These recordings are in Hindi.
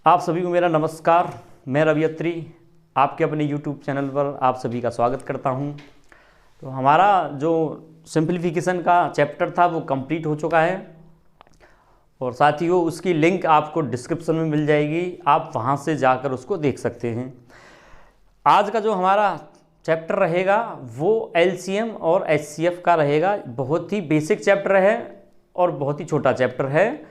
आप सभी को मेरा नमस्कार। मैं रवि अत्री आपके अपने YouTube चैनल पर आप सभी का स्वागत करता हूं। तो हमारा जो सिंप्लीफिकेशन का चैप्टर था वो कंप्लीट हो चुका है और साथियों उसकी लिंक आपको डिस्क्रिप्शन में मिल जाएगी, आप वहां से जाकर उसको देख सकते हैं। आज का जो हमारा चैप्टर रहेगा वो LCM और HCF का रहेगा। बहुत ही बेसिक चैप्टर है और बहुत ही छोटा चैप्टर है।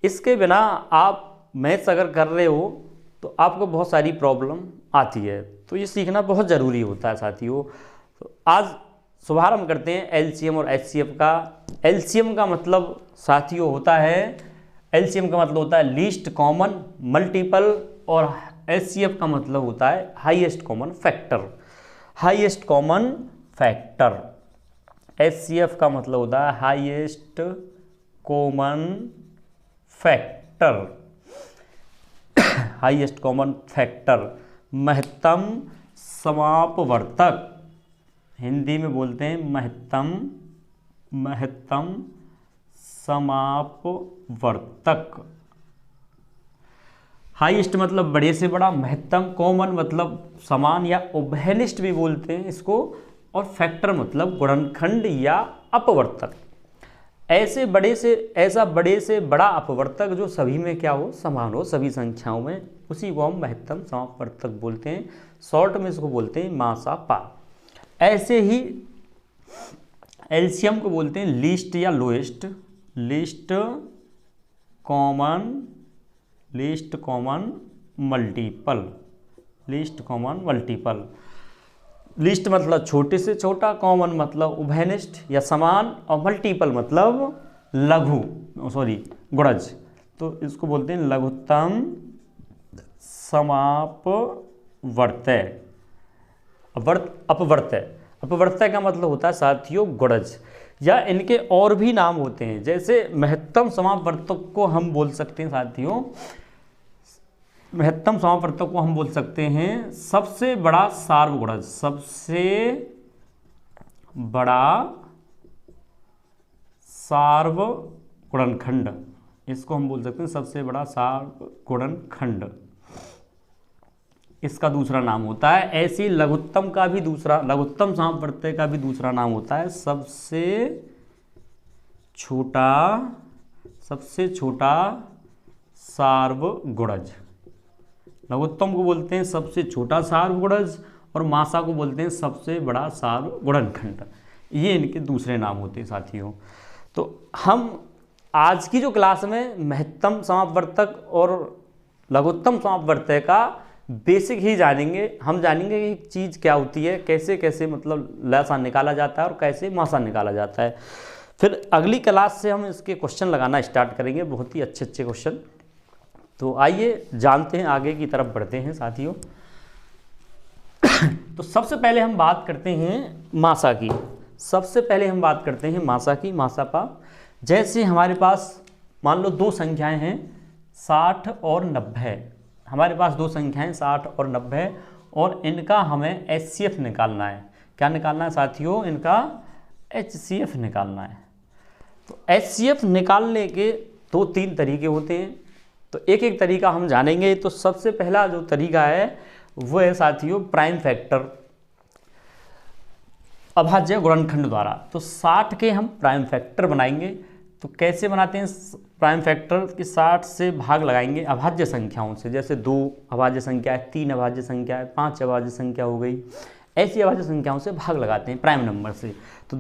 इसके बिना आप मैथ्स अगर कर रहे हो तो आपको बहुत सारी प्रॉब्लम आती है, तो ये सीखना बहुत ज़रूरी होता है साथियों। तो आज शुभारंभ करते हैं LCM और HCF का। LCM का मतलब साथियों होता है, LCM का मतलब होता है लीस्ट कॉमन मल्टीपल और HCF का मतलब होता है highest common factor. Highest common factor, HCF का मतलब होता है highest common factor. Highest common factor, महत्तम समापवर्तक, हिंदी में बोलते हैं महत्तम समापवर्तक। हाईएस्ट मतलब बड़े से बड़ा, महत्तम कॉमन मतलब समान या उभयनिष्ठ भी बोलते हैं इसको, और फैक्टर मतलब गुणनखंड या अपवर्तक। ऐसा बड़े से बड़ा अपवर्तक जो सभी में क्या हो, समान हो, सभी संख्याओं में, उसी को हम महत्तम समापवर्तक बोलते हैं। शॉर्ट में इसको बोलते हैं मासा। ऐसे ही LCM को बोलते हैं लीस्ट या lowest, least common multiple. Least मतलब छोटे से छोटा, कॉमन मतलब उभयनिष्ठ या समान, और मल्टीपल मतलब गुणज। तो इसको बोलते हैं लघुत्तम समापवर्तय। अपवर्तय का मतलब होता है साथियों गुणज, या इनके और भी नाम होते हैं। जैसे महत्तम समापवर्तक को हम बोल सकते हैं साथियों, महत्तम समापवर्तक को हम बोल सकते हैं सबसे बड़ा सार्वगुणज, सबसे बड़ा सार्वगुणनखंड, इसको हम बोल सकते हैं सबसे बड़ा सार्वगुणनखंड, इसका दूसरा नाम होता है। ऐसी लघुत्तम समापवर्तक का भी दूसरा नाम होता है सबसे छोटा सार्वगुणज। लघुत्तम को बोलते हैं सबसे छोटा सार्वगुणज और मासा को बोलते हैं सबसे बड़ा सार्वगुणनखंड। ये इनके दूसरे नाम होते हैं साथियों। तो हम आज की जो क्लास में महत्तम समापवर्तक और लघुत्तम समापवर्तक का बेसिक ही जानेंगे। हम जानेंगे कि एक चीज़ क्या होती है, कैसे कैसे मतलब लसा निकाला जाता है और कैसे मासा निकाला जाता है। फिर अगली क्लास से हम इसके क्वेश्चन लगाना स्टार्ट करेंगे, बहुत ही अच्छे क्वेश्चन। तो आइए जानते हैं, आगे की तरफ बढ़ते हैं साथियों। तो सबसे पहले हम बात करते हैं मासा की। मासा पा। जैसे हमारे पास मान लो दो संख्याएं हैं 60 और 90। हमारे पास दो संख्याएं 60 और 90 और इनका हमें HCF निकालना है। क्या निकालना है साथियों? इनका HCF निकालना है। तो HCF निकालने के 2-3 तरीके होते हैं, तो एक एक तरीका हम जानेंगे। तो सबसे पहला जो तरीका है वो है साथियों प्राइम फैक्टर, अभाज्य गुणनखंड द्वारा। तो 60 के हम प्राइम फैक्टर बनाएंगे। तो कैसे बनाते हैं प्राइम फैक्टर? कि 60 से भाग लगाएंगे अभाज्य संख्याओं से, जैसे 2 अभाज्य संख्या है, 3 अभाज्य संख्या है, 5 अभाज्य संख्या हो गई। ऐसी अभाज्य संख्याओं से भाग लगाते हैं प्राइम नंबर से। तो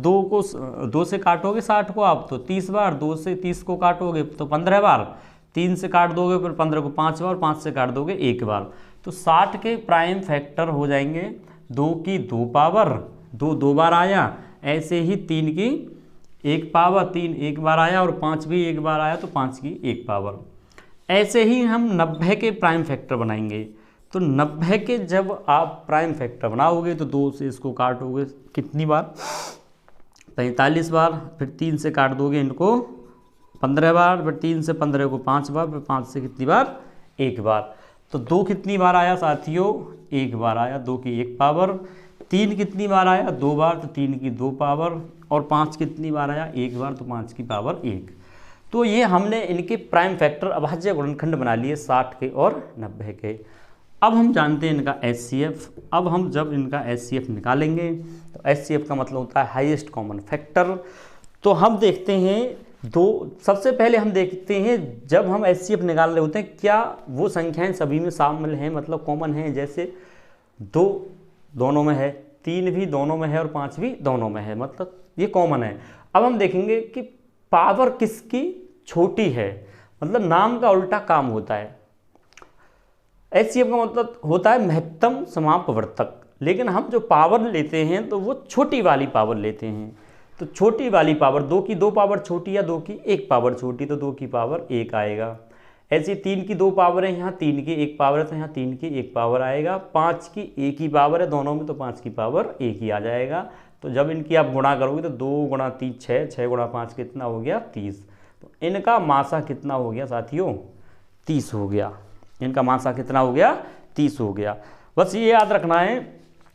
2 से काटोगे 60 को आप तो 30 बार, 2 से 30 को काटोगे तो 15 बार, 3 से काट दोगे फिर 15 को 5 बार, 5 से काट दोगे 1 बार। तो 60 के प्राइम फैक्टर हो जाएंगे 2 की 2 पावर, 2 बार आया। ऐसे ही 3 की 1 पावर, 3 1 बार आया, और 5 भी 1 बार आया तो 5 की 1 पावर। ऐसे ही हम 90 के प्राइम फैक्टर बनाएंगे। तो 90 के जब आप प्राइम फैक्टर बनाओगे तो 2 से इसको काटोगे कितनी बार? 45 बार। फिर 3 से काट दोगे इनको 15 बार, फिर 3 से 15 को 5 बार, फिर 5 से कितनी बार? 1 बार। तो 2 कितनी बार आया साथियों? 1 बार आया, 2 की 1 पावर। 3 कितनी बार आया? 2 बार, तो 3 की 2 पावर। और 5 कितनी बार आया? 1 बार, तो 5 की पावर 1। तो ये हमने इनके प्राइम फैक्टर अभाज्य गुणनखंड बना लिए 60 के और 90 के। अब हम जानते हैं इनका HCF। अब हम जब इनका HCF निकालेंगे तो HCF का मतलब होता है हाईएस्ट कॉमन फैक्टर। तो हम देखते हैं सबसे पहले हम देखते हैं जब हम HCF निकाल रहे होते हैं क्या वो संख्याएं सभी में शामिल हैं, मतलब कॉमन हैं। जैसे 2 दोनों में है, 3 भी दोनों में है और 5 भी दोनों में है, मतलब ये कॉमन है। अब हम देखेंगे कि पावर किसकी छोटी है, मतलब नाम का उल्टा काम होता है। HCF का मतलब होता है महत्तम समापवर्तक, लेकिन हम जो पावर लेते हैं तो वो छोटी वाली पावर लेते हैं। तो छोटी वाली पावर 2 की 2 पावर छोटी या 2 की 1 पावर छोटी, तो 2 की पावर 1 आएगा। ऐसे 3 की 2 पावर है, यहाँ 3 की 1 पावर है तो यहाँ 3 की 1 पावर आएगा। 5 की 1 ही पावर है दोनों में, तो 5 की पावर 1 ही आ जाएगा। तो जब इनकी आप गुणा करोगे तो 2 गुणा 3 6, 6 गुणा 5 कितना हो गया 30। तो इनका मासा कितना हो गया साथियों 30 हो गया। इनका मासा कितना हो गया 30 हो गया। बस ये याद रखना है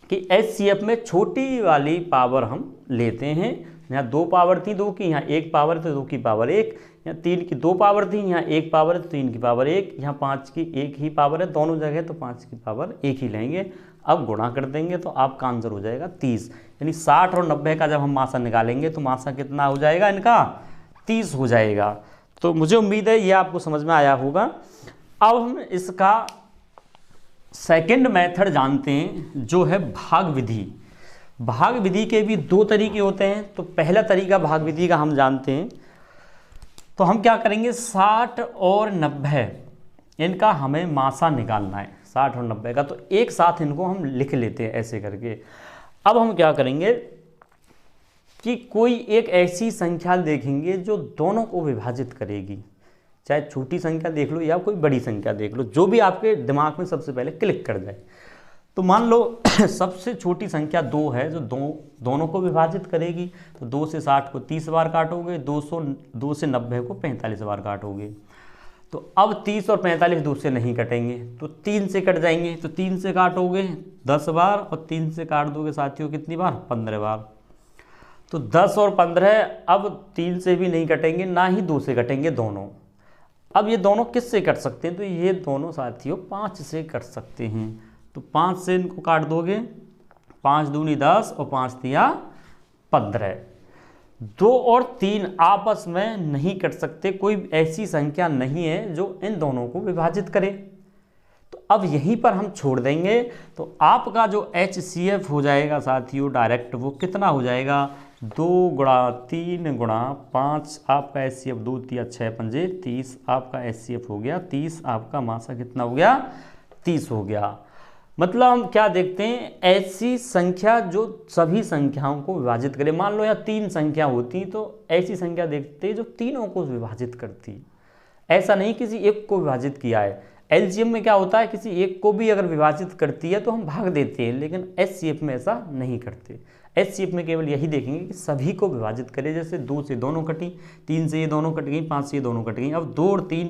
कि HCF में छोटी वाली पावर हम लेते हैं। यहाँ 2 पावर थी 2 की, यहाँ 1 पावर तो 2 की पावर 1, यहाँ 3 की 2 पावर थी, यहाँ 1 पावर है तो 3 की पावर 1, यहाँ 5 की 1 ही पावर है दोनों जगह, तो 5 की पावर 1 ही लेंगे। अब गुणा कर देंगे तो आपका आंसर हो जाएगा 30। यानी 60 और 90 का जब हम मासा निकालेंगे तो मासा कितना हो जाएगा इनका 30 हो जाएगा। तो मुझे उम्मीद है ये आपको समझ में आया होगा। अब हम इसका सेकंड मेथड जानते हैं जो है भाग विधि। भाग विधि के भी 2 तरीके होते हैं। तो पहला तरीका भाग विधि का हम जानते हैं। तो हम क्या करेंगे 60 और 90 इनका हमें मासा निकालना है, 60 और 90 का। तो एक साथ इनको हम लिख लेते हैं ऐसे करके। अब हम क्या करेंगे कि कोई एक ऐसी संख्या देखेंगे जो दोनों को विभाजित करेगी, चाहे छोटी संख्या देख लो या कोई बड़ी संख्या देख लो, जो भी आपके दिमाग में सबसे पहले क्लिक कर जाए। तो मान लो सबसे छोटी संख्या 2 है जो दोनों को विभाजित करेगी। तो 2 से 60 को 30 बार काटोगे, 2 से 90 को 45 बार काटोगे। तो अब 30 और 45 2 से नहीं कटेंगे तो 3 से कट जाएंगे। तो 3 से काटोगे 10 बार और 3 से काट दोगे साथियों कितनी बार 15 बार। तो 10 और 15 अब 3 से भी नहीं कटेंगे, ना ही 2 से कटेंगे दोनों। अब ये दोनों किस से कट सकते हैं, तो ये दोनों साथियों 5 से कट सकते हैं। तो 5 से इनको काट दोगे, 5 दूनी 10 और 5 तिया 15। 2 और 3 आपस में नहीं कट सकते, कोई ऐसी संख्या नहीं है जो इन दोनों को विभाजित करे। तो अब यहीं पर हम छोड़ देंगे। तो आपका जो HCF हो जाएगा साथियों डायरेक्ट वो कितना हो जाएगा 2 गुणा 3 गुणा 5। आपका HCF 2 तिया 6 पंजे 30। आपका HCF हो गया 30। आपका मासा कितना हो गया 30 हो गया। मतलब हम क्या देखते हैं ऐसी संख्या जो सभी संख्याओं को विभाजित करे। मान लो यहाँ 3 संख्या होती तो ऐसी संख्या देखते हैं जो तीनों को विभाजित करती। ऐसा नहीं किसी एक को विभाजित किया है। LCM में क्या होता है किसी एक को भी अगर विभाजित करती है तो हम भाग देते हैं, लेकिन HCF में ऐसा नहीं करते। HCF में केवल यही देखेंगे कि सभी को विभाजित करे। जैसे 2 से दोनों कटी, 3 से ये दोनों कट गई, 5 से ये दोनों कट गई। अब 2 और 3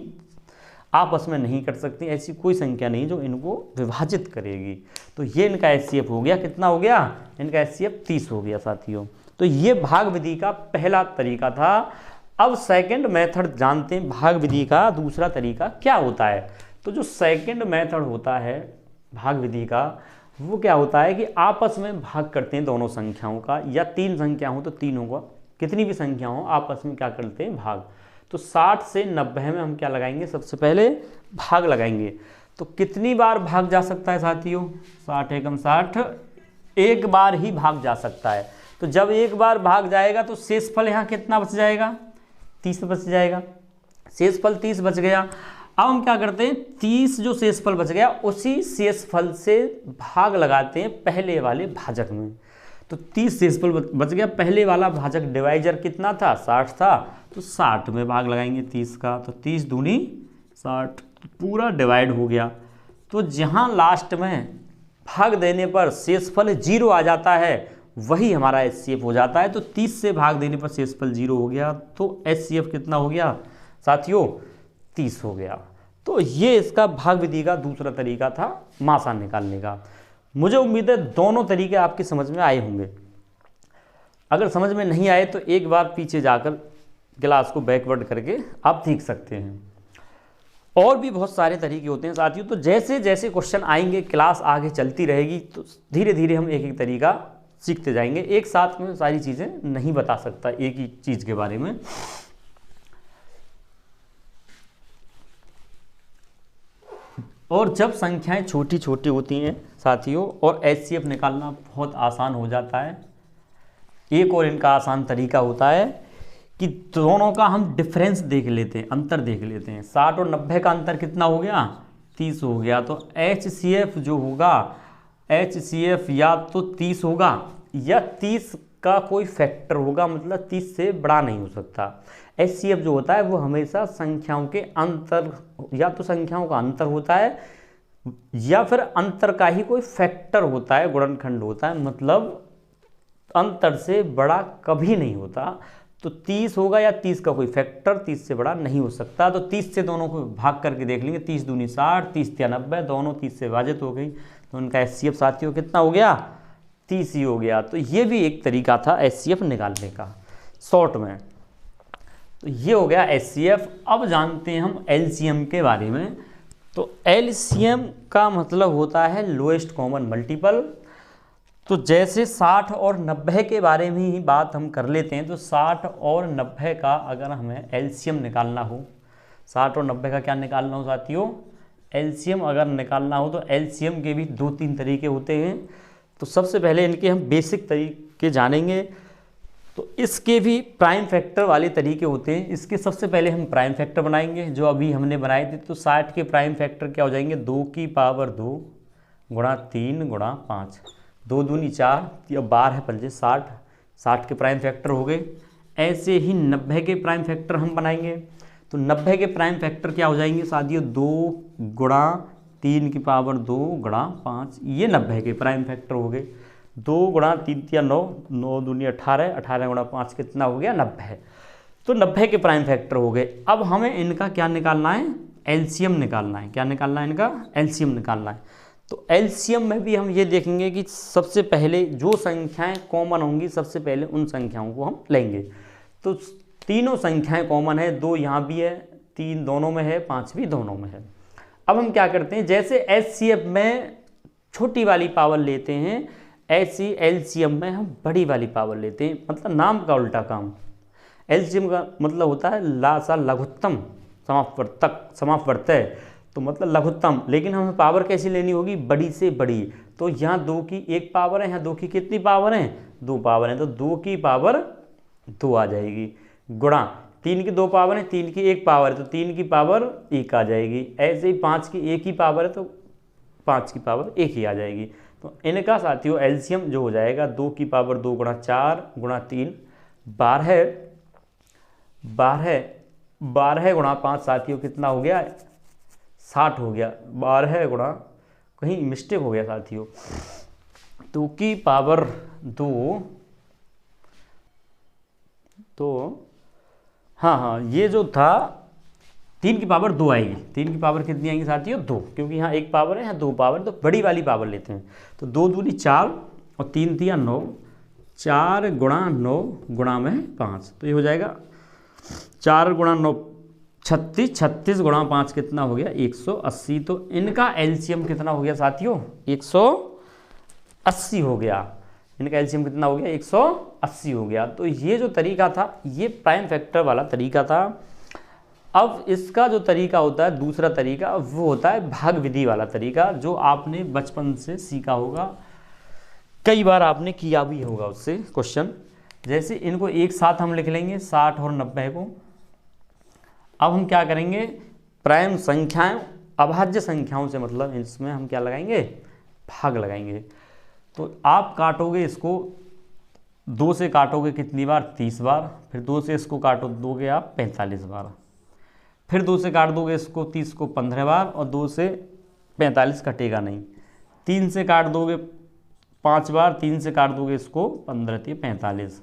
आपस में नहीं कट सकती, ऐसी कोई संख्या नहीं जो इनको विभाजित करेगी। तो ये इनका HCF हो गया, कितना हो गया इनका HCF 30 हो गया साथियों। तो ये भाग विधि का पहला तरीका था। अब सेकंड मेथड जानते हैं भाग विधि का दूसरा तरीका क्या होता है। तो जो सेकंड मेथड होता है भाग विधि का वो क्या होता है कि आपस में भाग करते हैं दोनों संख्याओं का, या 3 संख्या हो तो तीनों का, कितनी भी संख्या हो आपस में क्या करते हैं भाग। तो 60 से 90 में हम क्या लगाएंगे सबसे पहले भाग लगाएंगे। तो कितनी बार भाग जा सकता है साथियों 60 एकम 60 एक बार ही भाग जा सकता है। तो जब एक बार भाग जाएगा तो शेषफल यहाँ कितना बच जाएगा 30 बच जाएगा। शेषफल 30 बच गया। अब हम क्या करते हैं 30 जो शेषफल बच गया उसी शेषफल से भाग लगाते हैं पहले वाले भाजक में। तो 30 शेषफल बच गया, पहले वाला भाजक डिवाइजर कितना था 60 था, तो 60 में भाग लगाएंगे 30 का। तो 30 दूनी 60 पूरा डिवाइड हो गया। तो जहाँ लास्ट में भाग देने पर शेषफल 0 आ जाता है वही हमारा HCF हो जाता है। तो 30 से भाग देने पर शेषफल 0 हो गया, तो HCF कितना हो गया साथियों 30 हो गया। तो ये इसका भाग विधि का दूसरा तरीका था मासा निकालने का। मुझे उम्मीद है दोनों तरीके आपके समझ में आए होंगे। अगर समझ में नहीं आए तो एक बार पीछे जाकर क्लास को बैकवर्ड करके आप सीख सकते हैं। और भी बहुत सारे तरीके होते हैं साथियों। तो जैसे जैसे क्वेश्चन आएंगे, क्लास आगे चलती रहेगी, तो धीरे धीरे हम एक एक तरीका सीखते जाएंगे। एक साथ में सारी चीज़ें नहीं बता सकता एक ही चीज़ के बारे में। और जब संख्याएं छोटी छोटी होती हैं साथियों, और एचसीएफ निकालना बहुत आसान हो जाता है। एक और इनका आसान तरीका होता है कि दोनों का हम डिफरेंस देख लेते हैं, अंतर देख लेते हैं। 60 और 90 का अंतर कितना हो गया? 30 हो गया। तो एचसीएफ जो होगा, एचसीएफ या तो 30 होगा या 30 का कोई फैक्टर होगा, मतलब 30 से बड़ा नहीं हो सकता। एचसीएफ जो होता है वो हमेशा संख्याओं के अंतर, या तो संख्याओं का अंतर होता है या फिर अंतर का ही कोई फैक्टर होता है, गुणनखंड होता है, मतलब अंतर से बड़ा कभी नहीं होता। तो 30 होगा या 30 का कोई फैक्टर 30 से बड़ा नहीं हो सकता। तो 30 से दोनों को भाग करके देख लेंगे, 30 दूनी 60, 30 या 90, दोनों 30 से विभाजित हो गई। तो उनका एचसीएफ साथियों कितना हो गया? 30 ही हो गया। तो ये भी एक तरीका था एचसीएफ निकालने का शॉर्ट में। तो ये हो गया एचसीएफ। अब जानते हैं हम एलसीएम के बारे में। तो एलसीएम का मतलब होता है लोएस्ट कॉमन मल्टीपल। तो जैसे 60 और 90 के बारे में ही बात हम कर लेते हैं। तो 60 और 90 का अगर हमें एलसीएम निकालना हो, 60 और 90 का क्या निकालना हो साथियों? एलसीएम अगर निकालना हो तो एलसीएम के भी 2-3 तरीके होते हैं। तो सबसे पहले इनके हम बेसिक तरीके जानेंगे। तो इसके भी प्राइम फैक्टर वाले तरीके होते हैं। इसके सबसे पहले हम प्राइम फैक्टर बनाएंगे जो अभी हमने बनाए थे। तो 60 के प्राइम फैक्टर क्या हो जाएंगे? 2 की पावर 2 गुणा 3 गुणा 5, 2 दूनी 4 या 12 है 5 60, 60 के प्राइम फैक्टर हो गए। ऐसे ही 90 के प्राइम फैक्टर हम बनाएंगे। तो 90 के प्राइम फैक्टर क्या हो जाएंगे साथियों? 2 गुणा 3 की पावर 2 गुणा 5, ये 90 के प्राइम फैक्टर हो गए। 2 गुणा 3 या 9, 9 दूनी 18, 18 गुणा 5 कितना हो गया? 90। तो 90 के प्राइम फैक्टर हो गए। अब हमें इनका क्या निकालना है? एलसीएम निकालना है। क्या निकालना है इनका? एलसीएम निकालना है। तो एलसीएम में भी हम ये देखेंगे कि सबसे पहले जो संख्याएं कॉमन होंगी, सबसे पहले उन संख्याओं को हम लेंगे। तो तीनों संख्याएं कॉमन है, 2 यहाँ भी है, 3 दोनों में है, 5 भी दोनों में है। अब हम क्या करते हैं, जैसे एचसीएफ में छोटी वाली पावर लेते हैं, ऐसी एलसीएम में हम बड़ी वाली पावर लेते हैं। मतलब नाम का उल्टा काम। एलसीएम का मतलब होता है लासा लघुत्तम समापवर्तक, समापवर्तय, तो मतलब लघुत्तम। लेकिन हमें पावर कैसी लेनी होगी? बड़ी से बड़ी। तो यहाँ 2 की 1 पावर है, यहाँ 2 की कितनी पावर है? 2 पावर है। तो 2 की पावर 2 आ जाएगी, गुणा 3 की 2 पावर है, 3 की 1 पावर है, तो 3 की पावर 1 आ जाएगी। ऐसे ही 5 की 1 ही पावर है, तो 5 की पावर 1 ही आ जाएगी। तो इनका साथियों एलसीएम जो हो जाएगा 2 की पावर 2 गुणा 4 गुणा 3, 12 गुणा 5 साथियों कितना हो गया? 60 हो गया। 12 गुणा, कहीं मिस्टेक हो गया साथियों, 2 की पावर 2, तो हाँ ये जो था 3 की पावर 2 आएगी। 3 की पावर कितनी आएगी साथियों? 2, क्योंकि यहाँ 1 पावर है, यहाँ 2 पावर, तो बड़ी वाली पावर लेते हैं। तो 2 दूनी 4 और 3 दिया 9, 4 गुणा 9 गुणा में 5, तो ये हो जाएगा 4 गुणा 9 36, 36 गुणा 5 कितना हो गया? 180। तो इनका एलसीएम कितना हो गया साथियों? 180 हो गया। इनका एलसीएम कितना हो गया? 180 हो गया। तो ये जो तरीका था ये प्राइम फैक्टर वाला तरीका था। अब इसका जो तरीका होता है, दूसरा तरीका, वो होता है भाग विधि वाला तरीका, जो आपने बचपन से सीखा होगा, कई बार आपने किया भी होगा उससे क्वेश्चन। जैसे इनको एक साथ हम लिख लेंगे 60 और 90 को। अब हम क्या करेंगे, प्राइम संख्याएं अभाज्य संख्याओं से, मतलब इसमें हम क्या लगाएंगे? भाग लगाएंगे। तो आप काटोगे इसको, 2 से काटोगे कितनी बार? 30 बार। फिर 2 से इसको काटो दोगे आप 45 बार। फिर 2 से काट दोगे इसको 30 को 15 बार, और 2 से 45 कटेगा नहीं। 3 से काट दोगे 5 बार, 3 से काट दोगे इसको 15 × 45।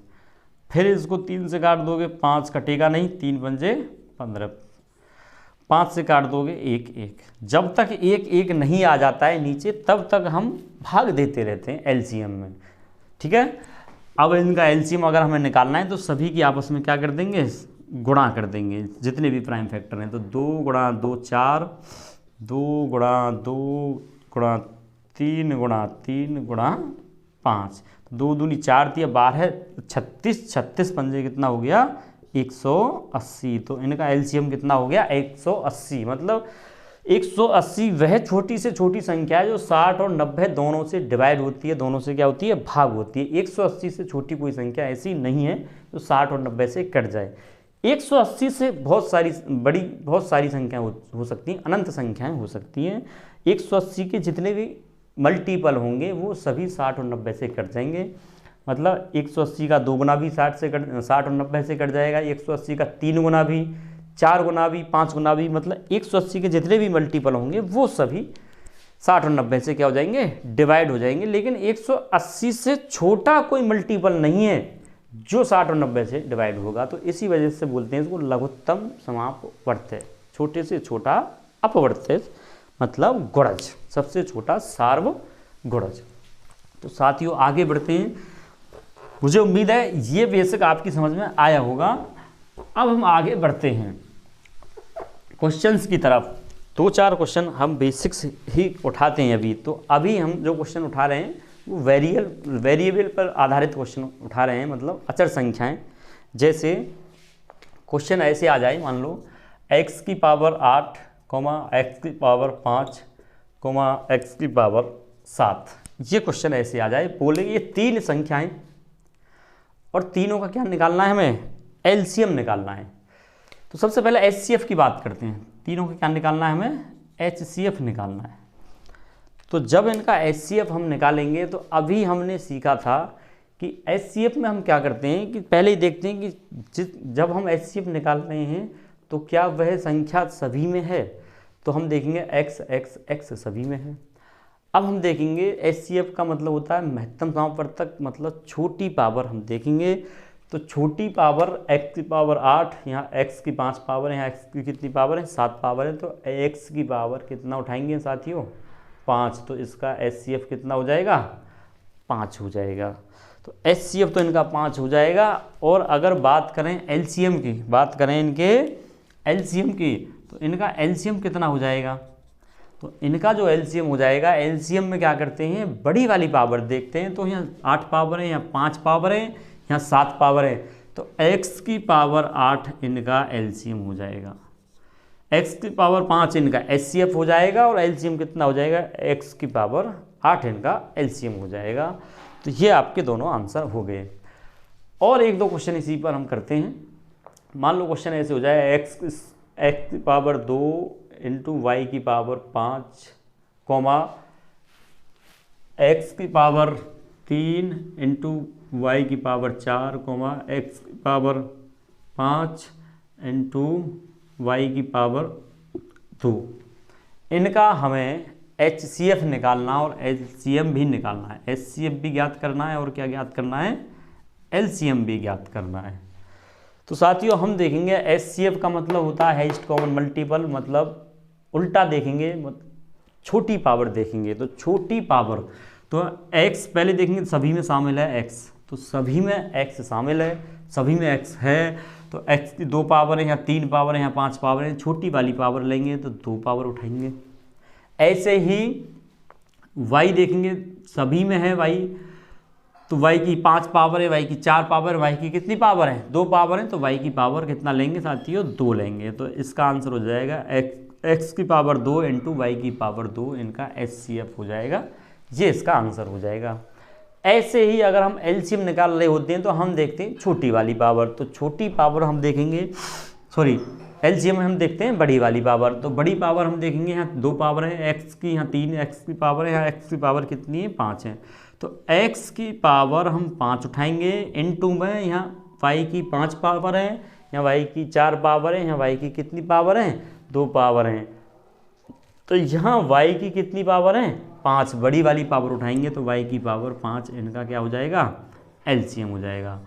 फिर इसको 3 से काट दोगे 5 कटेगा नहीं, 3 पंजे 15। 5 से काट दोगे 1 1। जब तक 1 1 नहीं आ जाता है नीचे, तब तक हम भाग देते रहते हैं एलसीएम में। ठीक है। अब इनका एलसीएम अगर हमें निकालना है तो सभी की आपस में क्या कर देंगे? गुणा कर देंगे जितने भी प्राइम फैक्टर हैं। तो 2 गुणा 2 4, 2 गुणा 2 गुणा 3 गुणा 3 गुणा 5, 2 दूनी 4 दिया 12, 36, 36 पंजे कितना हो गया 180। तो इनका एलसीएम कितना हो गया 180। मतलब 180 वह छोटी से छोटी संख्या है जो 60 और 90 दोनों से डिवाइड होती है, दोनों से क्या होती है भाग होती है। 180 से छोटी कोई संख्या ऐसी नहीं है जो 60 और 90 से कट जाए। 180 से बहुत सारी संख्याएं हो सकती हैं, अनंत संख्याएं हो सकती हैं। 180 के जितने भी मल्टीपल होंगे वो सभी 60 और 90 से कट जाएंगे। मतलब 180 का 2 गुना भी 60 और 90 से कट जाएगा, 180 का 3 गुना भी, 4 गुना भी, 5 गुना भी। मतलब 180 के जितने भी मल्टीपल होंगे वो सभी 60 और 90 से क्या हो जाएंगे डिवाइड हो जाएंगे। लेकिन 180 से छोटा कोई मल्टीपल नहीं है जो 60 और 90 से डिवाइड होगा। तो इसी वजह से बोलते हैं इसको लघुत्तम समापवर्त्य, छोटे से छोटा अपवर्त्य मतलब गुणज, सबसे छोटा सार्वगुणज। तो साथियों आगे बढ़ते हैं। मुझे उम्मीद है ये बेसिक आपकी समझ में आया होगा। अब हम आगे बढ़ते हैं क्वेश्चंस की तरफ। 2-4 क्वेश्चन हम बेसिक्स ही उठाते हैं अभी। तो अभी हम जो क्वेश्चन उठा रहे हैं वो वेरिएबल पर आधारित क्वेश्चन उठा रहे हैं, मतलब अचर संख्याएं। जैसे क्वेश्चन ऐसे आ जाए, मान लो x की पावर 8, x की पावर 5, x की पावर 7। ये क्वेश्चन ऐसे आ जाए, बोले ये 3 संख्याएं और तीनों का क्या निकालना है, हमें एलसीएम निकालना है। तो सबसे पहले एचसीएफ की बात करते हैं। तीनों का क्या निकालना है, हमें एचसीएफ निकालना है। तो जब इनका एचसीएफ हम निकालेंगे तो अभी हमने सीखा था कि एचसीएफ में हम क्या करते हैं कि पहले ही देखते हैं कि जब हम एचसीएफ निकाल रहे हैं तो क्या वह संख्या सभी में है। तो हम देखेंगे x x x सभी में है। अब हम देखेंगे एचसीएफ का मतलब होता है महत्तम समापवर्तक, मतलब छोटी पावर हम देखेंगे। तो छोटी पावर x की पावर 8, यहाँ x की 5 पावर है, यहाँ x की कितनी पावर है 7 पावर है। तो x की पावर कितना उठाएंगे साथियों 5। तो इसका एचसीएफ कितना हो जाएगा 5 हो जाएगा। तो एचसीएफ तो इनका 5 हो जाएगा। और अगर बात करें एलसीएम की, बात करें इनके एलसीएम की, तो इनका एलसीएम कितना हो जाएगा। तो इनका जो एलसीएम हो जाएगा, एलसीएम में क्या करते हैं बड़ी वाली पावर देखते हैं। तो यहाँ 8 पावर है, यहाँ 5 पावर है, यहाँ 7 पावर है। तो x की पावर 8 इनका एलसीएम हो जाएगा, x की पावर 5 इनका एचसीएफ हो जाएगा और एलसीएम कितना हो जाएगा x की पावर 8 इनका एलसीएम हो जाएगा। तो ये आपके दोनों आंसर हो गए। और 1-2 क्वेश्चन इसी पर हम करते हैं। मान लो क्वेश्चन ऐसे हो जाए x की पावर 2 इंटू वाई की पावर 5, x की पावर 3 इंटू वाई की पावर 4, x की पावर 5 इंटू वाई की पावर 2। इनका हमें एचसीएफ निकालना और एलसीएम भी निकालना है। एचसीएफ भी ज्ञात करना है और क्या ज्ञात करना है एलसीएम भी ज्ञात करना है। तो साथियों हम देखेंगे एचसीएफ का मतलब होता है हाईएस्ट कॉमन मल्टीपल, मतलब उल्टा देखेंगे, छोटी पावर देखेंगे। तो छोटी पावर तो x पहले देखेंगे सभी में शामिल है x, तो सभी में x शामिल है, सभी में x है। तो x की 2 पावर है, यहाँ 3 पावर है, यहाँ 5 पावर है। छोटी वाली पावर लेंगे तो 2 पावर उठाएंगे। ऐसे ही y देखेंगे सभी में है y, तो y की 5 पावर है, y की 4 पावर, y की कितनी पावर है 2 पावर है। तो y की पावर कितना लेंगे साथियों 2 लेंगे। तो इसका आंसर हो जाएगा x की पावर 2 इंटू वाई की पावर 2 इनका एचसीएफ हो जाएगा। ये इसका आंसर हो जाएगा। ऐसे ही अगर हम एलसीएम निकाल रहे होते हैं तो हम देखते हैं छोटी वाली पावर। तो छोटी पावर हम देखेंगे, सॉरी एलसीएम में हम देखते हैं बड़ी वाली पावर। तो बड़ी पावर हम देखेंगे यहाँ 2 पावर है x की, यहाँ 3 x की पावर है, यहाँ x की पावर कितनी है 5 है। तो x की पावर हम 5 उठाएंगे इनटू में यहाँ y की 5 पावर है, यहाँ y की 4 पावर है, यहाँ y की कितनी पावर है 2 पावर है। तो यहाँ y की कितनी पावर है 5, बड़ी वाली पावर उठाएंगे तो y की पावर 5 इनका क्या हो जाएगा एलसीएम हो जाएगा।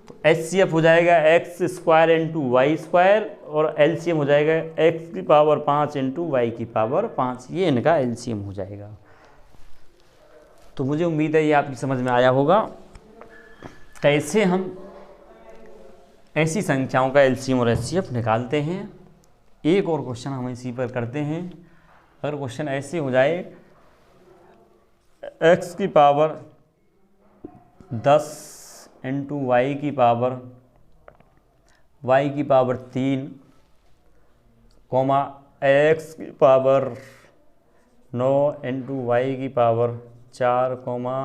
तो एचसीएफ हो जाएगा X square into Y square और एलसीएम हो जाएगा x की पावर 5 इंटू वाई की पावर 5। ये इनका एलसीएम हो जाएगा। तो मुझे उम्मीद है ये आपकी समझ में आया होगा कैसे हम ऐसी संख्याओं का एलसीएम और एचसीएफ निकालते हैं। एक और क्वेश्चन हम इसी पर करते हैं। अगर क्वेश्चन ऐसे हो जाए x की पावर 10 इंटू y की पावर 3 कॉमा x की पावर 9 इंटू y की पावर 4 कॉमा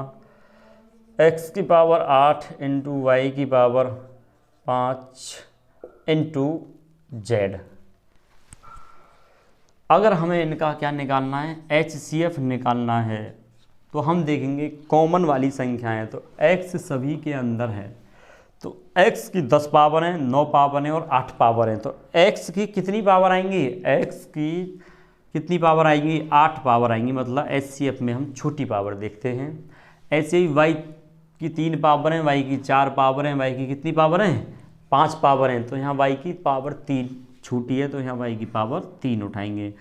x की पावर 8 इंटू y की पावर 5 इंटू z। अगर हमें इनका क्या निकालना है, HCF निकालना है, तो हम देखेंगे कॉमन वाली संख्याएं तो x सभी के अंदर है। तो x की 10 पावर हैं, 9 पावर हैं और 8 पावर हैं। तो x की कितनी पावर आएंगी, x की कितनी पावर आएंगी, 8 पावर आएंगी। मतलब HCF में हम छोटी पावर देखते हैं। ऐसे ही y की 3 पावर हैं, y की 4 पावर हैं, y की कितनी पावर हैं, 5 पावर हैं। तो यहाँ y की पावर 3 छोटी है, तो यहाँ y की पावर 3 उठाएंगे।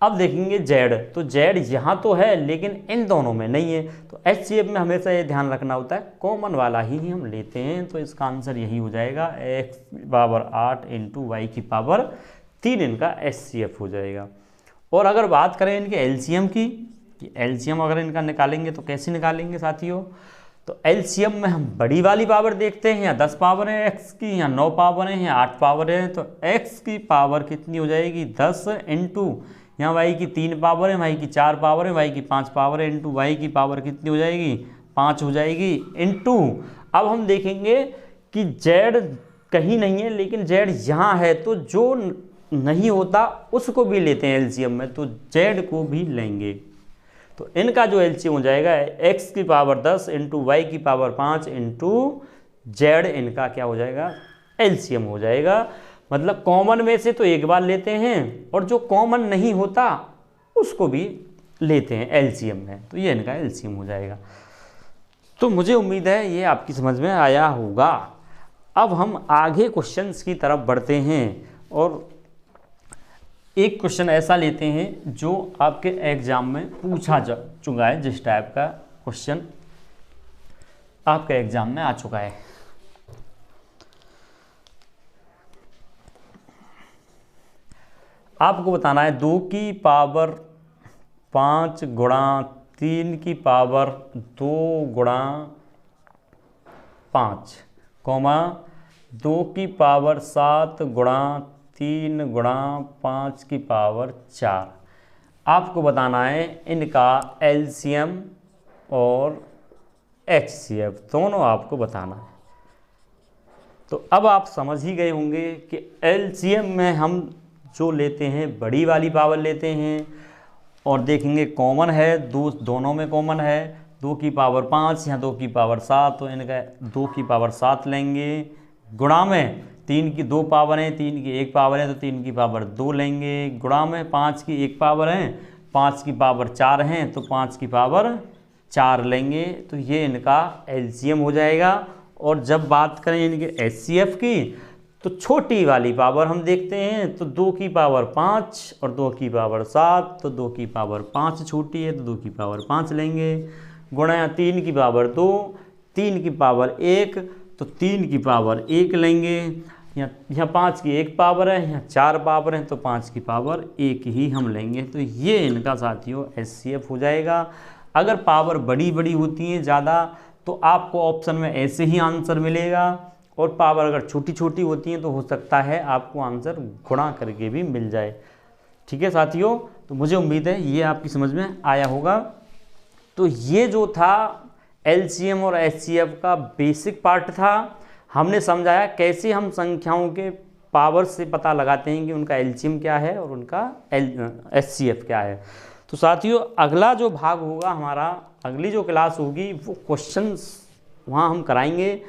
अब देखेंगे z, तो z यहाँ तो है लेकिन इन दोनों में नहीं है। तो HCF में हमेशा ये ध्यान रखना होता है कॉमन वाला ही हम लेते हैं। तो इसका आंसर यही हो जाएगा, x की पावर 8 इंटू वाई की पावर 3 इनका HCF हो जाएगा। और अगर बात करें इनके एलसीएम की, कि एलसीएम अगर इनका निकालेंगे तो कैसे निकालेंगे साथियों, तो एलसीएम में हम बड़ी वाली पावर देखते हैं। यहाँ 10 पावर है x की, यहाँ 9 पावर है, यहाँ 8 पावर है। तो x की पावर कितनी हो जाएगी, 10 इंटू यहाँ y की 3 पावर है, y की 4 पावर है, y की 5 पावर है, इंटू y की पावर कितनी हो जाएगी, 5 हो जाएगी, इंटू। अब हम देखेंगे कि z कहीं नहीं है लेकिन z यहाँ है, तो जो नहीं होता उसको भी लेते हैं एलसीएम में, तो z को भी लेंगे। तो इनका जो एलसीएम हो जाएगा x की पावर 10 इंटू वाई की पावर 5 इंटू z, इनका क्या हो जाएगा, एलसीएम हो जाएगा। मतलब कॉमन में से तो एक बार लेते हैं और जो कॉमन नहीं होता उसको भी लेते हैं एलसीएम में, तो ये इनका एलसीएम हो जाएगा। तो मुझे उम्मीद है ये आपकी समझ में आया होगा। अब हम आगे क्वेश्चंस की तरफ बढ़ते हैं और एक क्वेश्चन ऐसा लेते हैं जो आपके एग्जाम में पूछा जा चुका है, जिस टाइप का क्वेश्चन आपके एग्जाम में आ चुका है। आपको बताना है 2 की पावर 5 गुणा 3 की पावर 2 गुणा 5 कॉमा 2 की पावर 7 गुणा 3 गुणा 5 की पावर 4। आपको बताना है इनका एलसीएम और एचसीएफ दोनों आपको बताना है। तो अब आप समझ ही गए होंगे कि एलसीएम में हम जो लेते हैं बड़ी वाली पावर लेते हैं और देखेंगे कॉमन है, दोनों में कॉमन है। 2 की पावर 5 या 2 की पावर 7, तो इनका 2 की पावर 7 लेंगे। गुणा में 3 की 2 पावर है, 3 की 1 पावर है, तो 3 की पावर 2 लेंगे। गुणा में 5 की 1 पावर है, 5 की पावर 4 हैं, तो 5 की पावर 4 लेंगे। तो ये इनका एलसीएम हो जाएगा। और जब बात करें इनके एचसीएफ की, तो छोटी वाली पावर हम देखते हैं, तो 2 की पावर 5 और 2 की पावर 7, तो 2 की पावर 5 छोटी है, तो 2 की पावर 5 लेंगे। गुणा 3 की पावर 2, 3 की पावर 1, तो 3 की पावर 1 लेंगे। यहाँ 5 की 1 पावर है, यहाँ 4 पावर है, तो 5 की पावर 1 ही हम लेंगे। तो ये इनका साथियों एचसीएफ हो जाएगा। अगर पावर बड़ी बड़ी होती हैं ज़्यादा, तो आपको ऑप्शन में ऐसे ही आंसर मिलेगा, और पावर अगर छोटी छोटी होती हैं तो हो सकता है आपको आंसर गुणा करके भी मिल जाए। ठीक है साथियों, तो मुझे उम्मीद है ये आपकी समझ में आया होगा। तो ये जो था एलसीएम और एचसीएफ का बेसिक पार्ट था। हमने समझाया कैसे हम संख्याओं के पावर से पता लगाते हैं कि उनका एलसीएम क्या है और उनका एचसीएफ क्या है। तो साथियों अगला जो भाग होगा हमारा, अगली जो क्लास होगी, वो क्वेश्चंस वहाँ हम कराएंगे,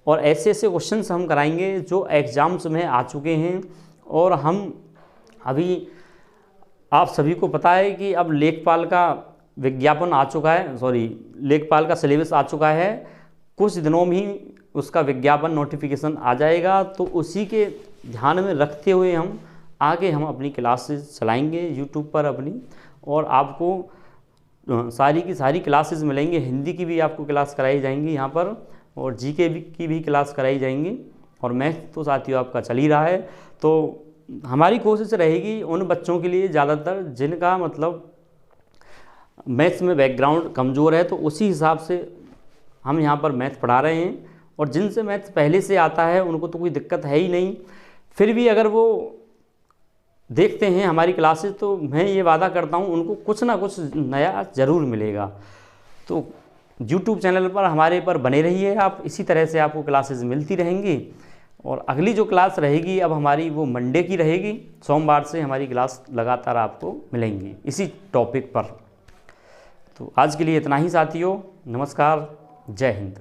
और ऐसे ऐसे क्वेश्चंस हम कराएंगे जो एग्ज़ाम्स में आ चुके हैं। और हम अभी आप सभी को पता है कि अब लेखपाल का विज्ञापन आ चुका है, लेखपाल का सिलेबस आ चुका है। कुछ दिनों में ही उसका विज्ञापन नोटिफिकेशन आ जाएगा, तो उसी के ध्यान में रखते हुए हम आगे अपनी क्लासेस चलाएंगे यूट्यूब पर अपनी, और आपको सारी की सारी क्लासेस मिलेंगे। हिंदी की भी आपको क्लास कराई जाएंगी यहाँ पर, और जीके की भी क्लास कराई जाएंगी। और मैथ तो साथियों आपका चल ही रहा है। तो हमारी कोशिश रहेगी उन बच्चों के लिए ज़्यादातर जिनका मतलब मैथ्स में बैकग्राउंड कमज़ोर है, तो उसी हिसाब से हम यहाँ पर मैथ पढ़ा रहे हैं। और जिनसे मैथ्स पहले से आता है उनको तो कोई दिक्कत है ही नहीं, फिर भी अगर वो देखते हैं हमारी क्लासेस तो मैं ये वादा करता हूँ उनको कुछ ना कुछ नया ज़रूर मिलेगा। तो यूट्यूब चैनल पर हमारे पर बने रहिए आप, इसी तरह से आपको क्लासेस मिलती रहेंगी। और अगली जो क्लास रहेगी अब हमारी वो मंडे की रहेगी, सोमवार से हमारी क्लास लगातार आपको मिलेंगी इसी टॉपिक पर। तो आज के लिए इतना ही साथियों, नमस्कार, जय हिंद।